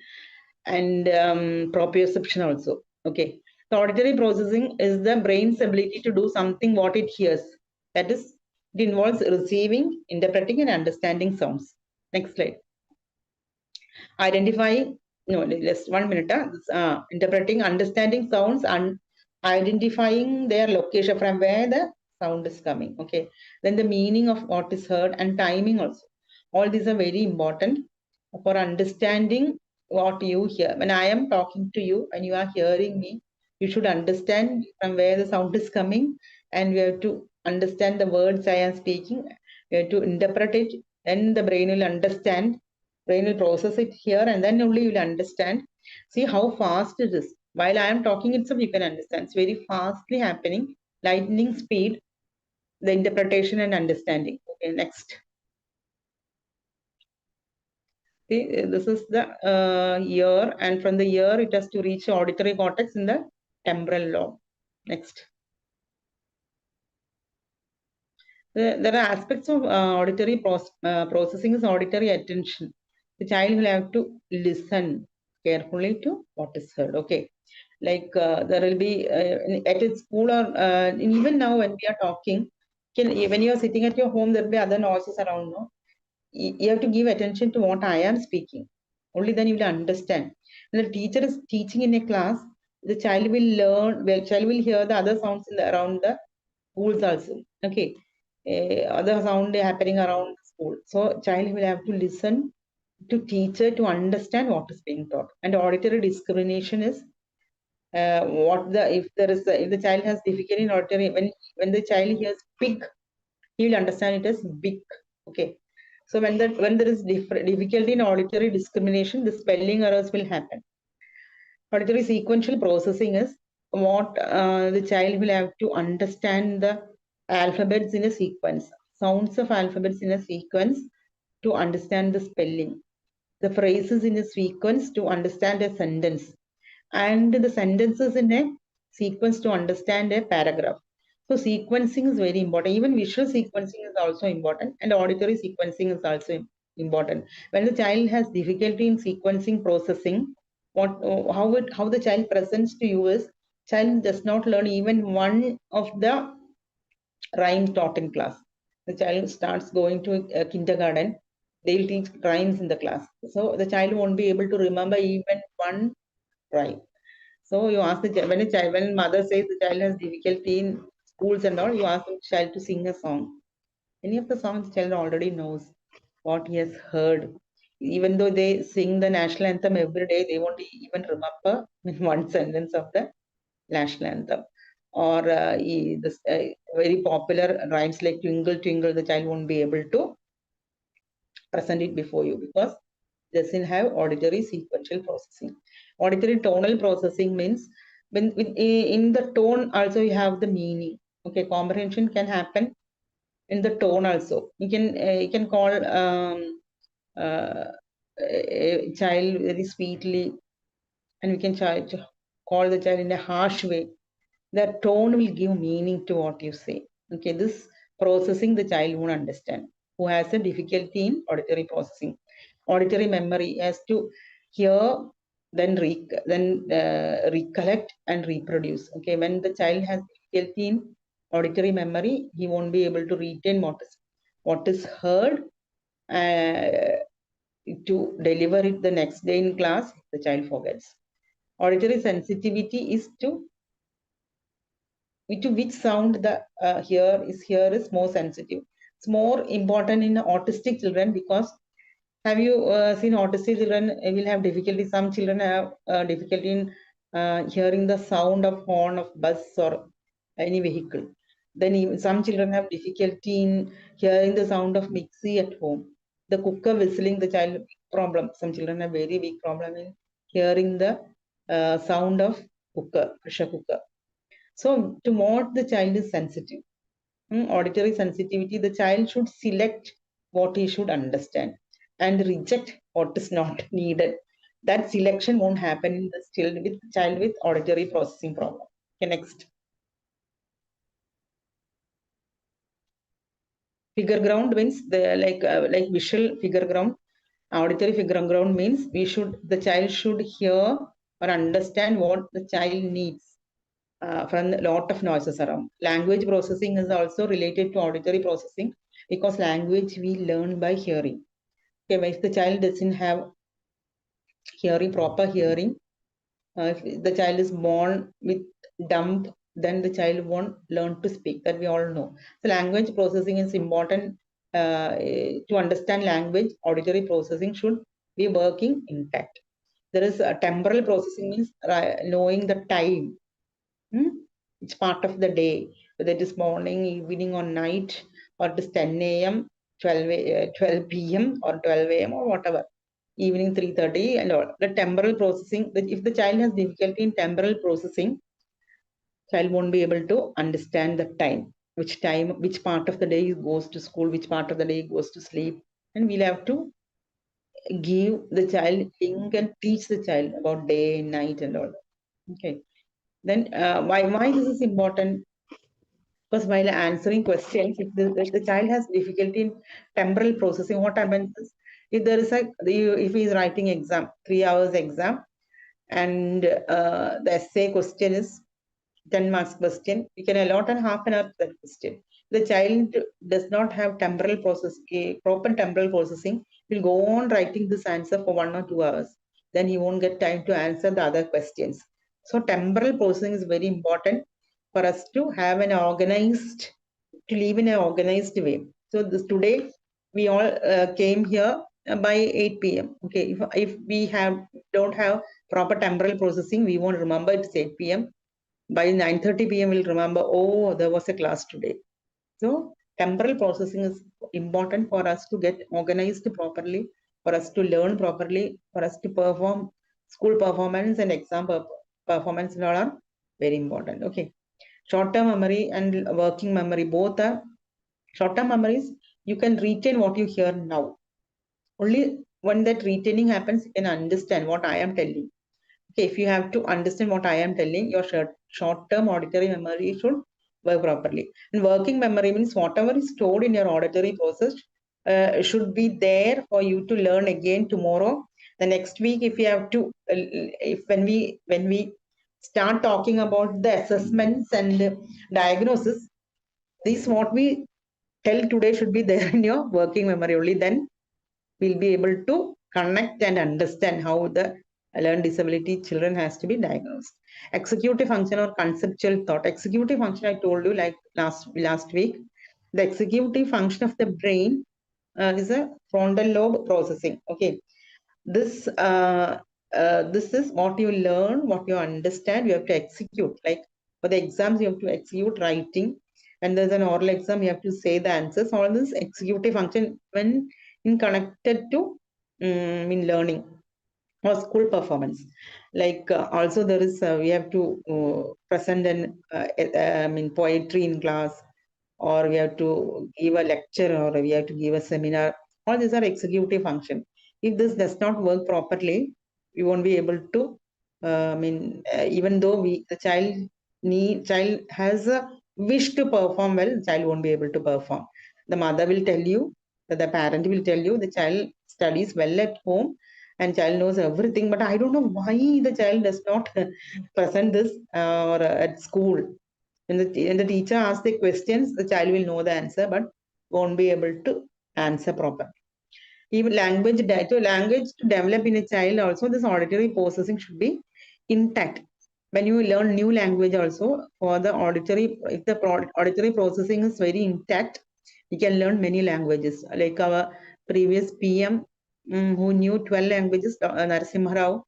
and proprioception also. Okay. So auditory processing is the brain's ability to do something what it hears. That is, it involves receiving, interpreting, and understanding sounds. Next slide. Identifying, no, just 1 minute. Interpreting, understanding sounds, and identifying their location from where the sound is coming. Okay. Then the meaning of what is heard and timing also. All these are very important for understanding what you hear. When I am talking to you and you are hearing me, you should understand from where the sound is coming, and you have to understand the words I am speaking. You have to interpret it, then the brain will understand. Brain will process it here, and then only you will understand. See how fast it is. While I am talking itself, you can understand. It's very fastly happening. Lightning speed, the interpretation and understanding. Okay, next. See, this is the ear, and from the ear it has to reach auditory cortex in the temporal lobe. Next. There are aspects of auditory processing is auditory attention. The child will have to listen carefully to what is heard. Okay, like there will be at its school or even now when we are talking, when you are sitting at your home, there will be other noises around. No, you have to give attention to what I am speaking. Only then you will understand. When the teacher is teaching in a class, the child will learn. The child will hear the other sounds around the schools also. Okay, other sound happening around the school. So child will have to listen to teacher to understand what is being taught. And auditory discrimination is if the child has difficulty in auditory, when the child hears pig, he will understand it as big. Okay. So when there is difficulty in auditory discrimination, the spelling errors will happen. Auditory sequential processing is what the child will have to understand the alphabets in a sequence, sounds of alphabets in a sequence to understand the spelling, the phrases in a sequence to understand a sentence, and the sentences in a sequence to understand a paragraph. So sequencing is very important. Even visual sequencing is also important, and auditory sequencing is also important. When the child has difficulty in sequencing processing, how the child presents to you is, child does not learn even one of the rhyme taught in class. The child starts going to kindergarten, they'll teach rhymes in the class. So the child won't be able to remember even one rhyme. So you ask when mother says the child has difficulty in schools and all, you ask the child to sing a song. Any of the songs the child already knows what he has heard. Even though they sing the national anthem every day, they won't even remember one sentence of the national anthem. Or this very popular rhymes like Twinkle Twinkle, the child won't be able to present it before you because it doesn't have auditory sequential processing. Auditory tonal processing means in the tone also you have the meaning. Okay, comprehension can happen in the tone also. You can call a child very sweetly, and we can call the child in a harsh way. The tone will give meaning to what you say. Okay, this processing the child won't understand, who has a difficulty in auditory processing. Auditory memory has to hear, then recollect and reproduce. Okay, when the child has difficulty in auditory memory, he won't be able to retain what is heard to deliver it the next day in class. The child forgets. Auditory sensitivity is to which sound the here is more sensitive. It's more important in autistic children because have you seen autistic children will have difficulty. Some children have difficulty in hearing the sound of horn of bus or any vehicle. Then even some children have difficulty in hearing the sound of mixie at home. The cooker whistling, the child problem. Some children have very big problem in hearing the sound of cooker, pressure cooker. So to what the child is sensitive, auditory sensitivity, the child should select what he should understand and reject what is not needed. That selection won't happen in the child with auditory processing problem. Okay, next. Figure ground means like visual figure ground. Auditory figure ground means the child should hear or understand what the child needs. From a lot of noises around. Language processing is also related to auditory processing because language we learn by hearing. Okay, if the child doesn't have proper hearing, if the child is born with dumb, then the child won't learn to speak. That we all know. So language processing is important. To understand language, auditory processing should be working intact. There is a temporal processing means knowing the time. It's part of the day, whether it is morning, evening, or night, or it is 10 a.m., 12 p.m., or 12 a.m., or whatever, evening 3:30, and all. The temporal processing, if the child has difficulty in temporal processing, child won't be able to understand the time, which part of the day he goes to school, which part of the day he goes to sleep, and we'll have to give the child think and teach the child about day, night, and all. Okay. Then why this is important? Because while answering questions, if the child has difficulty in temporal processing, what happens is if he is writing exam, 3 hours exam, and the essay question is 10 marks question, you can allot a half an hour to that question. The child does not have proper temporal processing, he'll go on writing this answer for 1 or 2 hours. Then he won't get time to answer the other questions. So temporal processing is very important for us to have to live in an organized way. So today we all came here by 8 p.m. Okay, if we don't have proper temporal processing, we won't remember it's 8 p.m. By 9:30 p.m. we'll remember, oh, there was a class today. So temporal processing is important for us to get organized properly, for us to learn properly, for us to perform school performance and exam performance and all are very important. Okay. Short-term memory and working memory, both are short-term memories. You can retain what you hear now. Only when that retaining happens, you can understand what I am telling. Okay, if you have to understand what I am telling, your short-term auditory memory should work properly. And working memory means whatever is stored in your auditory process should be there for you to learn again tomorrow. The next week, if you have to, if when we start talking about the assessments and diagnosis, this what we tell today should be there in your working memory. Only then we'll be able to connect and understand how the learned disability children has to be diagnosed. Executive function or conceptual thought. Executive function, I told you like last week. The executive function of the brain is a frontal lobe processing. Okay, this this is what you learn, what you understand. You have to execute. Like for the exams, you have to execute writing. When there's an oral exam, you have to say the answers. All this executive function when in connected to in learning or school performance. Like also there is we have to present an poetry in class, or we have to give a lecture, or we have to give a seminar. All these are executive function. If this does not work properly, we won't be able to. Even though the child has a wish to perform well, the child won't be able to perform. The mother will tell you, the parent will tell you, the child studies well at home and child knows everything, but I don't know why the child does not present this or at school. When the teacher asks the questions, the child will know the answer, but won't be able to answer properly. Even language to develop in a child also, this auditory processing should be intact. When you learn new language also, for the auditory, if the auditory processing is very intact, you can learn many languages. Like our previous PM who knew 12 languages, Narasimha Rao,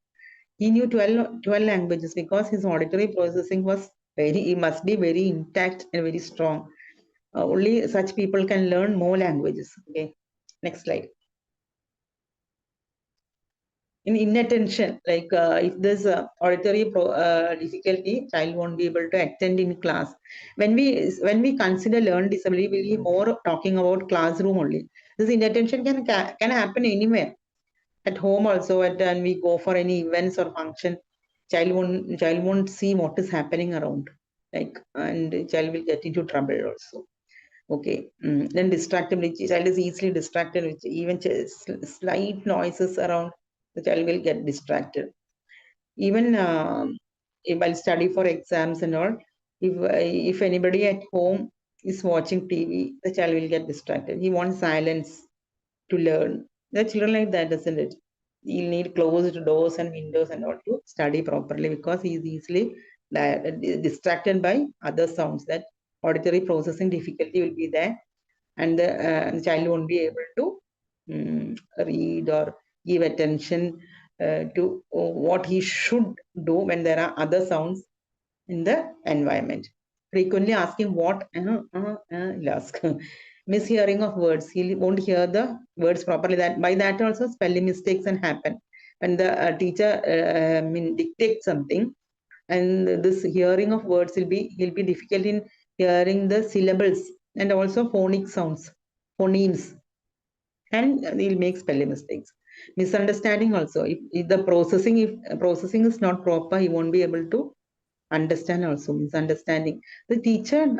he knew 12 languages because his auditory processing was he must be very intact and very strong. Only such people can learn more languages. Okay, next slide. In inattention, like if there's auditory difficulty, child won't be able to attend in class. When we consider learned disability, we'll be more talking about classroom only. This inattention can happen anywhere. At home also, when we go for any events or function, child won't see what is happening around, like, and child will get into trouble also. Okay, then distractibility. Child is easily distracted with even slight noises around. The child will get distracted. Even if I'll study for exams and all, if anybody at home is watching TV, the child will get distracted. He wants silence to learn. The children like that, isn't it? He'll need closed doors and windows and all to study properly because he is easily distracted by other sounds. That auditory processing difficulty will be there, and the child won't be able to read or give attention to what he should do when there are other sounds in the environment. Frequently asking what, he'll ask. Mishearing of words, he won't hear the words properly. That by that also spelling mistakes can happen. When the teacher dictates something, and this hearing of words he'll be difficult in hearing the syllables and also phonic sounds, phonemes, and he'll make spelling mistakes. Misunderstanding also, if the processing is not proper, he won't be able to understand also. Misunderstanding, the teacher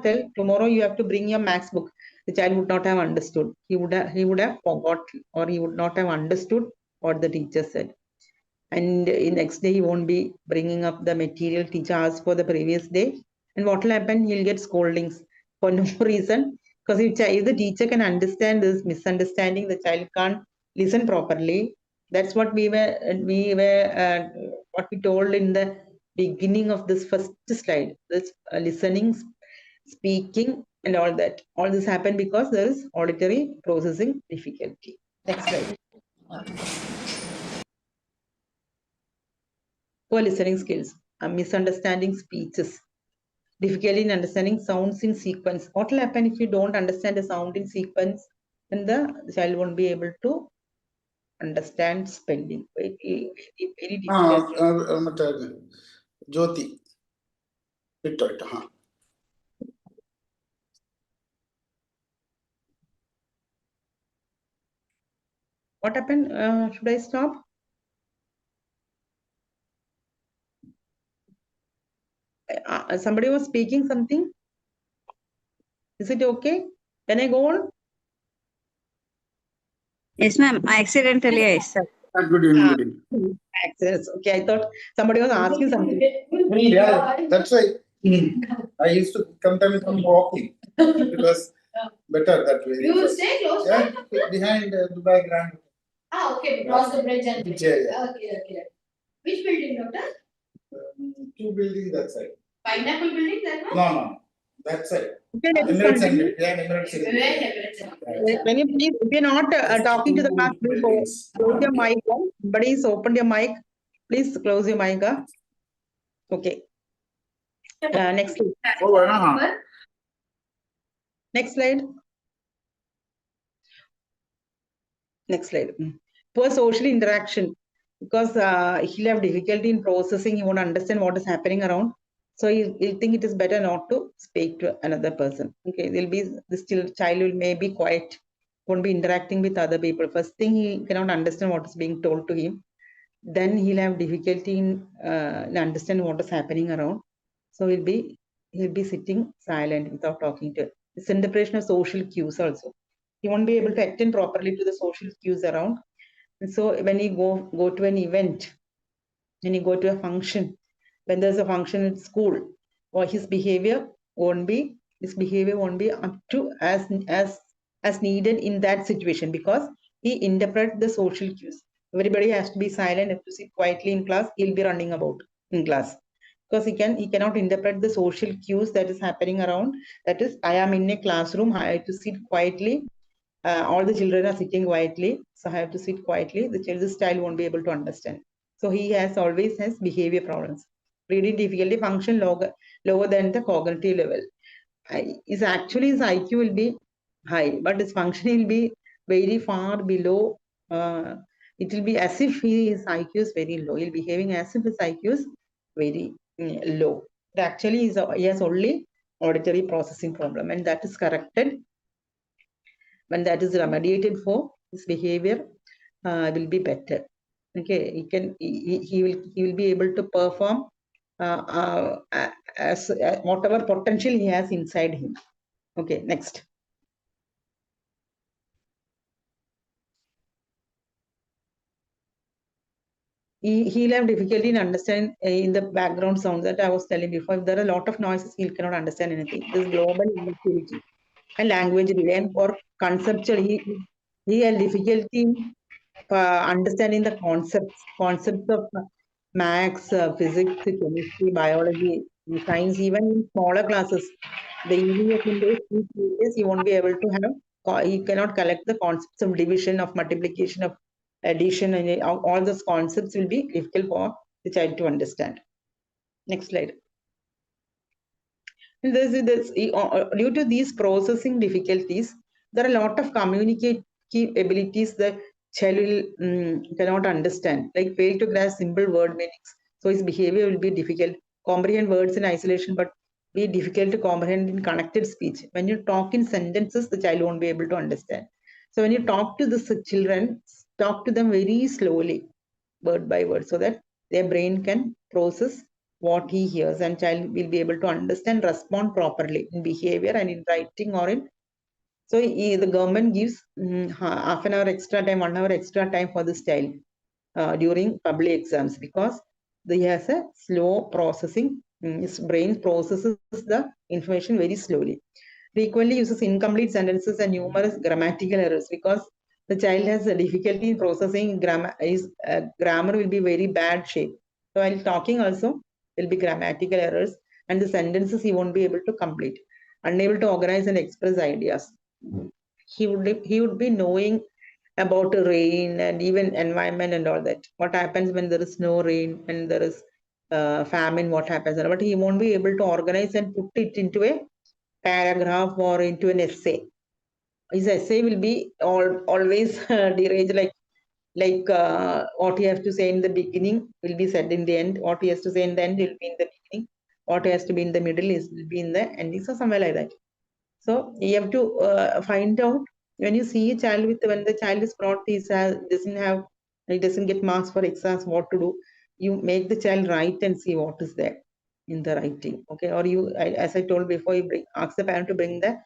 tell tomorrow you have to bring your maths book, the child would not have understood. He would have forgot, or he would not have understood what the teacher said, and in next day he won't be bringing up the material teacher asked for the previous day, and what will happen, he'll get scoldings for no reason, because if the teacher can understand this misunderstanding, the child can't listen properly. That's what we were what we told in the beginning of this first slide, this listening, speaking and all that. All this happened because there is auditory processing difficulty. Next slide. Poor listening skills, misunderstanding speeches, difficulty in understanding sounds in sequence. What will happen if you don't understand the sound in sequence? Then the child won't be able to understand spelling. Very difficult. ಮತ್ತೆ ಜ್ಯೋತಿ ಇಟ್ಟು ಹಾ. What happened? Should I stop? Somebody was speaking something. Is it okay? Can I go on? Yes, ma'am. Accidentally I said. Good evening. Good evening. Access. Okay, I thought somebody was asking something. Yeah, that's why I used to sometimes come walking. It was better that way. You will stay close. Yeah, behind Dubai Grand. Okay, cross the bridge and. Yeah. Okay. Which building, doctor? 2 buildings that side. Pineapple building, that one? No, that side. Okay, let's Emirates continue. and yeah, Emirates. When you please, if you're not talking to the class, please close your mic. Somebody's opened your mic. Please close your mic. Okay. Next slide. Oh, uh-huh. Next slide. Next slide. Poor social interaction, because he'll have difficulty in processing. He won't understand what is happening around. So he'll think it is better not to speak to another person. Okay, this child will maybe quiet, won't be interacting with other people. First thing, he cannot understand what is being told to him. Then he'll have difficulty in understanding what is happening around. So he'll be sitting silent without talking to. It's interpretation of social cues also. He won't be able to attend properly to the social cues around. And so when he go to an event, when he go to a function, when there's a function at school, or his behavior won't be up to as needed in that situation, because he interprets the social cues. Everybody has to be silent, have to sit quietly in class. He'll be running about in class because he cannot interpret the social cues that is happening around. That is, I am in a classroom, I have to sit quietly. All the children are sitting quietly, so I have to sit quietly. The child's child won't be able to understand. So he always has behavior problems. Reading difficulty, function lower than the cognitive level. His IQ will be high, but his function will be very far below. It will be as if his IQ is very low. He'll be behaving as if his IQ is very low. But actually, he has only auditory processing problem, and that is corrected. When that is remediated for, his behavior will be better. Okay, he will be able to perform as whatever potential he has inside him. Okay, next. He'll have difficulty in understanding in the background sounds that I was telling before. If there are a lot of noises, he cannot understand anything. This global inactivity and language delay, and for conceptual, he has difficulty in understanding the concepts of maths, physics, chemistry, biology, science. Even in smaller classes, the EVS in those areas, he won't be able to have. He cannot collect the concepts of division, of multiplication, of addition, and all those concepts will be difficult for the child to understand. Next slide. And due to these processing difficulties, there are a lot of communicative abilities that child will cannot understand, like fail to grasp simple word meanings. So his behavior will be difficult. Comprehend words in isolation, but be difficult to comprehend in connected speech. When you talk in sentences, the child won't be able to understand. So when you talk to the children, talk to them very slowly, word by word, so that their brain can process what he hears, and child will be able to understand, respond properly in behavior and in writing or in. So the government gives half an hour extra time, 1 hour extra time for this child during public exams, because he has a slow processing. His brain processes the information very slowly. Frequently uses incomplete sentences and numerous grammatical errors, because the child has a difficulty in processing grammar. His grammar will be very bad shape. So while talking also, will be grammatical errors, and the sentences he won't be able to complete. Unable to organize and express ideas. He would be knowing about rain and even environment and all that. What happens when there is no rain, when there is famine, what happens? But he won't be able to organize and put it into a paragraph or into an essay. His essay will be always deranged, like what he has to say in the beginning will be said in the end. What he has to say in the end will be in the beginning. What has to be in the middle will be in the ending. So somewhere like that. So you have to find out when you see a child when the child is brought, he doesn't get marks for exams, what to do. You make the child write and see what is there in the writing. Okay, or as I told before, you ask the parent to bring the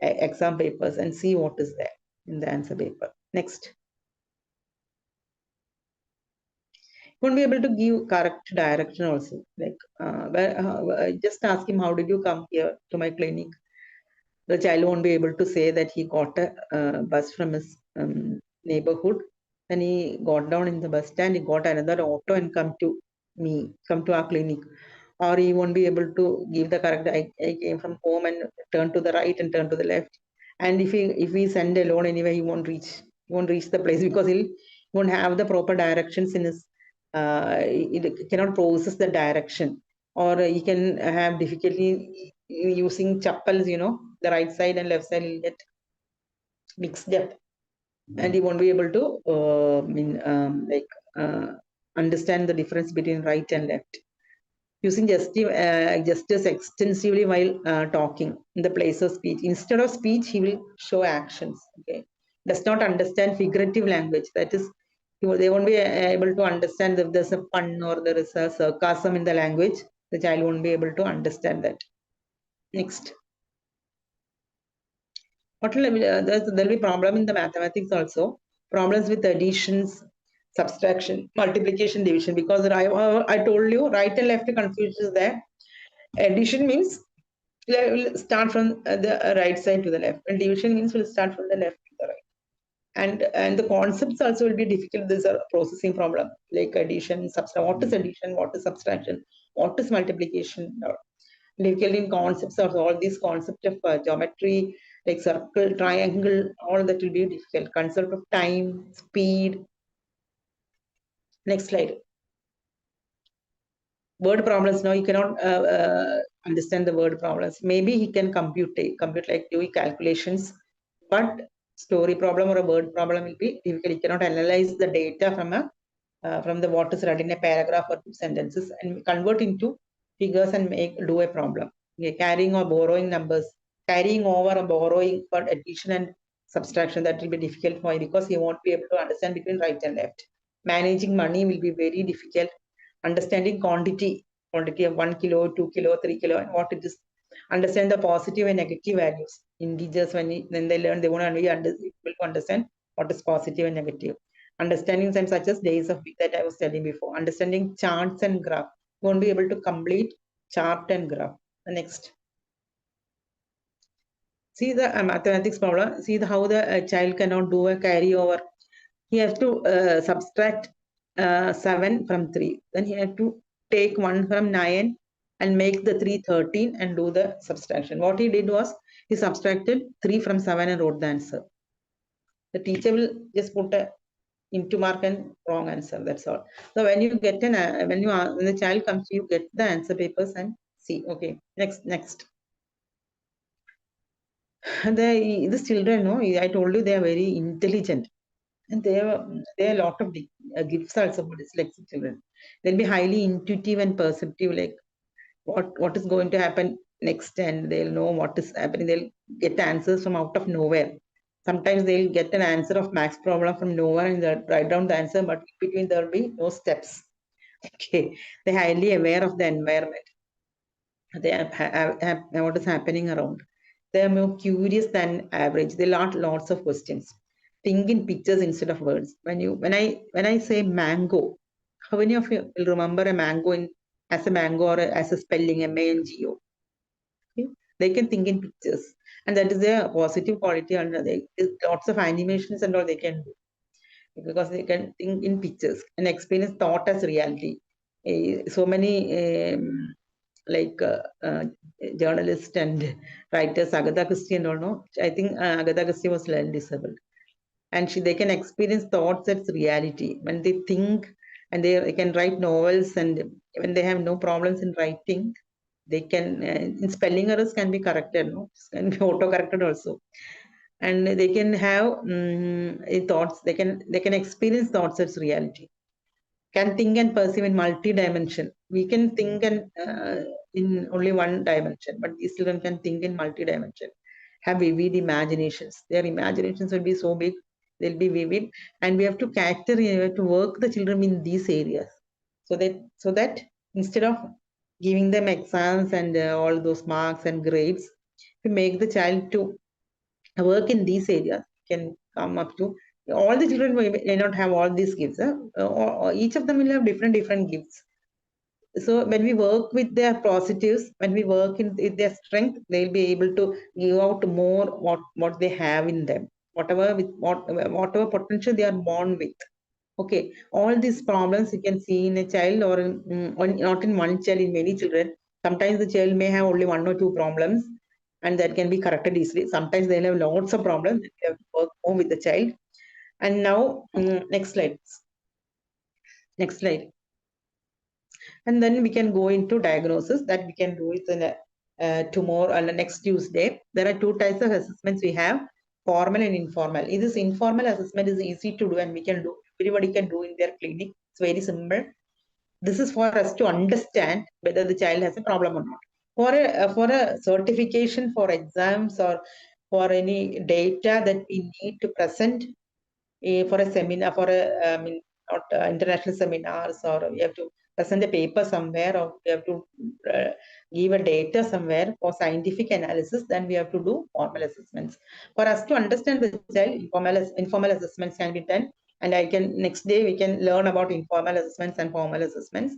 exam papers and see what is there in the answer paper. Next. Won't be able to give correct direction also. Like, just ask him, how did you come here to my clinic? The child won't be able to say that he got a bus from his neighborhood. Then he got down in the bus stand, he got another auto and come to our clinic. Or he won't be able to give the correct, I came from home and turn to the right and turn to the left. And if he send alone anyway, he won't reach the place because he won't have the proper directions in his, it cannot process the direction, or he can have difficulty using chappals, the right side and left side will get mixed up, and he won't be able to understand the difference between right and left. Using gestures extensively while talking in the place of speech. Instead of speech, he will show actions. Okay, does not understand figurative language. That is, they won't be able to understand if there's a pun or there is a sarcasm in the language. The child won't be able to understand that. Next. There'll be problem in the mathematics also. Problems with additions, subtraction, multiplication, division. Because I told you, right and left confusion is there. Addition means we'll start from the right side to the left, and division means we'll start from the left to the right. And the concepts also will be difficult. There's a processing problem like addition, subtraction. What is addition? What is subtraction? What is multiplication? Difficult in concepts of all these concepts of geometry, like circle, triangle, all that will be difficult. Concept of time, speed. Next slide. Word problems. Now you cannot understand the word problems. Maybe he can compute like doing calculations, but story problem or a word problem will be difficult. He cannot analyze the data from the what is read in a paragraph or 2 sentences and convert into figures and do a problem. Okay, carrying or borrowing numbers, carrying over or borrowing for addition and subtraction, that will be difficult for him because he won't be able to understand between right and left. Managing money will be very difficult. Understanding quantity of 1 kilo, 2 kilo, 3 kilo, and what it is. Understand the positive and negative values. Integers, when they learn, they won't be able to understand what is positive and negative. Understanding some such as days of week that I was telling before. Understanding charts and graph. You won't be able to complete chart and graph. The next. See the mathematics problem. See how the child cannot do a carryover. He has to subtract 7 from 3. Then he has to take 1 from 9 and make the 3 13 and do the subtraction. What he did was he subtracted 3 from 7 and wrote the answer. The teacher will just put a into mark and wrong answer. That's all. So when you get when the child comes, you get the answer papers and see. Okay, next. These children, I told you they are very intelligent, and they are a lot of gifts also for dyslexic children. They'll be highly intuitive and perceptive, like what is going to happen next, and they'll know what is happening. They'll get answers from out of nowhere. Sometimes they'll get an answer of max problem from nowhere and they'll write down the answer, but between there will be no steps. Okay, they're highly aware of the environment. They have what is happening around. They are more curious than average. They'll ask lots of questions. Think in pictures instead of words. When I say mango, how many of you will remember a mango as a mango or as a spelling MANGO? Okay? They can think in pictures, and that is their positive quality. And lots of animations and all they can do because they can think in pictures and experience thought as reality. So many journalists and writers, Agatha Christie and all, no? I think Agatha Christie was learned disabled. and they can experience thoughts as reality. When they think and they can write novels, and when they have no problems in writing, they can, in spelling errors can be corrected, no? Can be auto-corrected also. And they can have thoughts, they can experience thoughts as reality. Can think and perceive in multi-dimension. We can think and in only one dimension, but these children can think in multi-dimension. Have vivid imaginations. Their imaginations will be so big, they'll be vivid, and we have to cater, we have to work the children in these areas, so that instead of giving them exams and all those marks and grades, we make the child to work in these areas, can come up to all the children may not have all these gifts. Or each of them will have different gifts. So when we work with their positives, when we work with their strength, they'll be able to give out more what they have in them, whatever potential they are born with. Okay, all these problems you can see in a child, or not in one child, in many children. Sometimes the child may have only 1 or 2 problems, and that can be corrected easily. Sometimes they'll have lots of problems. We have to work more with the child. And now, next slide. Next slide. And then we can go into diagnosis that we can do it in tomorrow or next Tuesday. There are 2 types of assessments we have: formal and informal. This informal assessment is easy to do, and we can do. Everybody can do in their clinic. It's very simple. This is for us to understand whether the child has a problem or not. For a certification, for exams, or for any data that we need to present for a seminar, for international seminars, or we have to present a paper somewhere, or we have to give a data somewhere for scientific analysis, then we have to do formal assessments. For us to understand the child, informal assessments can be done, and next day we can learn about informal assessments and formal assessments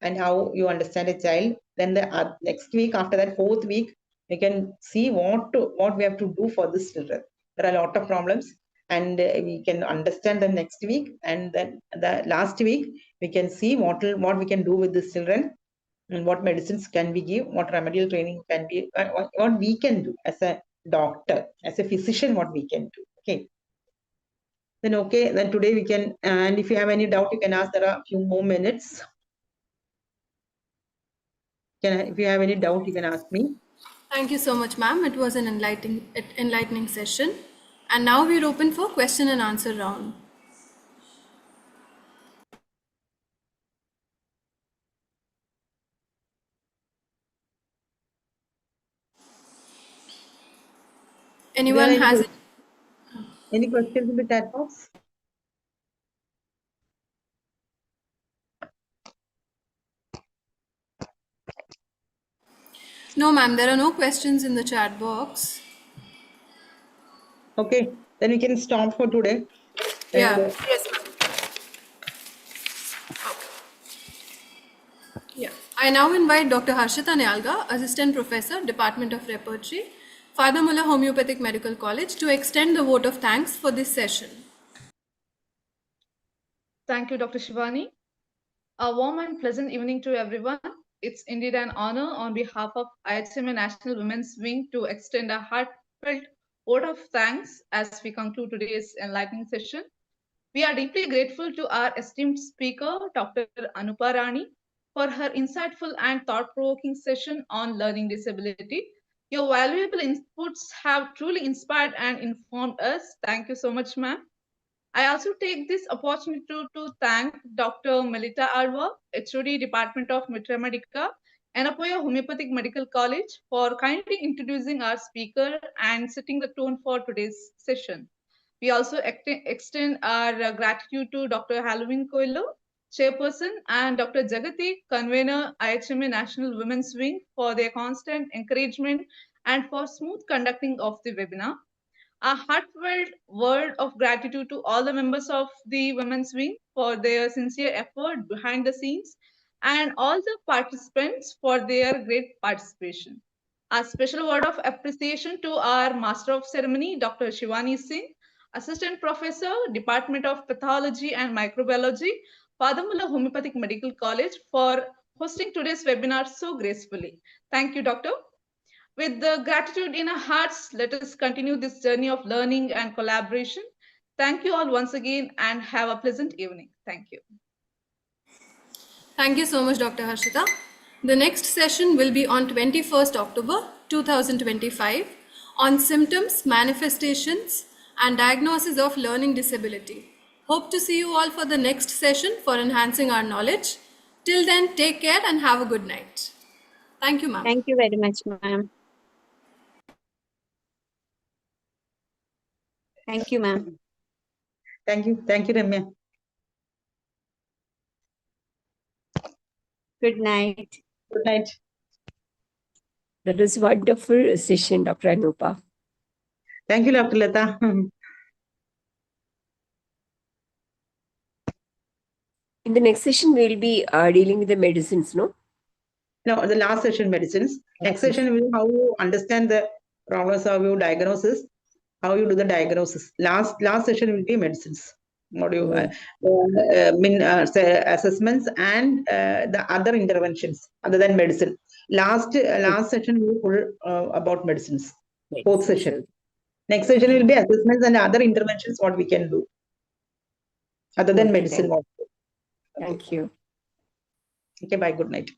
and how you understand a child. Then the next week, after that, 4th week, we can see what we have to do for this children. There are a lot of problems, and we can understand them next week, and then the last week we can see what we can do with these children, and what medicines can we give, what remedial training can be, what we can do as a doctor, as a physician, what we can do. Okay. Then today we can, and if you have any doubt, you can ask. There are a few more minutes. If you have any doubt, you can ask me. Thank you so much, ma'am. It was an enlightening session. And now we're open for question and answer round. Anyone has any questions in the chat box? No, ma'am, there are no questions in the chat box. Okay, then we can stop for today. Yeah. And, Yes, ma'am. Yeah. I now invite Dr. Harshita Nyalga, Assistant Professor, Department of Repertory, Father Mullah Homeopathic Medical College, to extend the vote of thanks for this session. Thank you, Dr. Shivani. A warm and pleasant evening to everyone. It's indeed an honor on behalf of IHMA National Women's Wing to extend a heartfelt vote of thanks as we conclude today's enlightening session. We are deeply grateful to our esteemed speaker, Dr. Anupa Rani, for her insightful and thought-provoking session on learning disability. Your valuable inputs have truly inspired and informed us. Thank you so much, ma'am. I also take this opportunity to thank Dr. Melita Alva, HOD Department of Mitra Medica, Anapoya Homeopathic Medical College, for kindly introducing our speaker and setting the tone for today's session. We also extend our gratitude to Dr. Halloween Coelho, Chairperson, and Dr. Jagati, Convener, IHMA National Women's Wing, for their constant encouragement and for smooth conducting of the webinar. A heartfelt word of gratitude to all the members of the Women's Wing for their sincere effort behind the scenes, and all the participants for their great participation. A special word of appreciation to our Master of Ceremony, Dr. Shivani Singh, Assistant Professor, Department of Pathology and Microbiology, Father Mullah Homeopathic Medical College, for hosting today's webinar so gracefully. Thank you, Doctor. With the gratitude in our hearts, let us continue this journey of learning and collaboration. Thank you all once again and have a pleasant evening. Thank you. Thank you so much, Dr. Harshita. The next session will be on 21st October 2025 on symptoms, manifestations, and diagnosis of learning disability. Hope to see you all for the next session for enhancing our knowledge. Till then, take care and have a good night. Thank you, ma'am. Thank you very much, ma'am. Thank you, ma'am. Thank you, Ramya. Good night. Good night. That was wonderful session, Dr. Anupa. Thank you, Dr. Lata. In the next session, we'll be dealing with the medicines, no? No, the last session, medicines. Next session will be how you understand the problems, how you diagnosis, how you do the diagnosis. Last session will be medicines. What do you say, assessments and the other interventions other than medicine. Last session will be full about medicines. Fourth session. Next session will be assessments and other interventions what we can do other than Okay, medicine. Thank you. Okay, bye. Good night.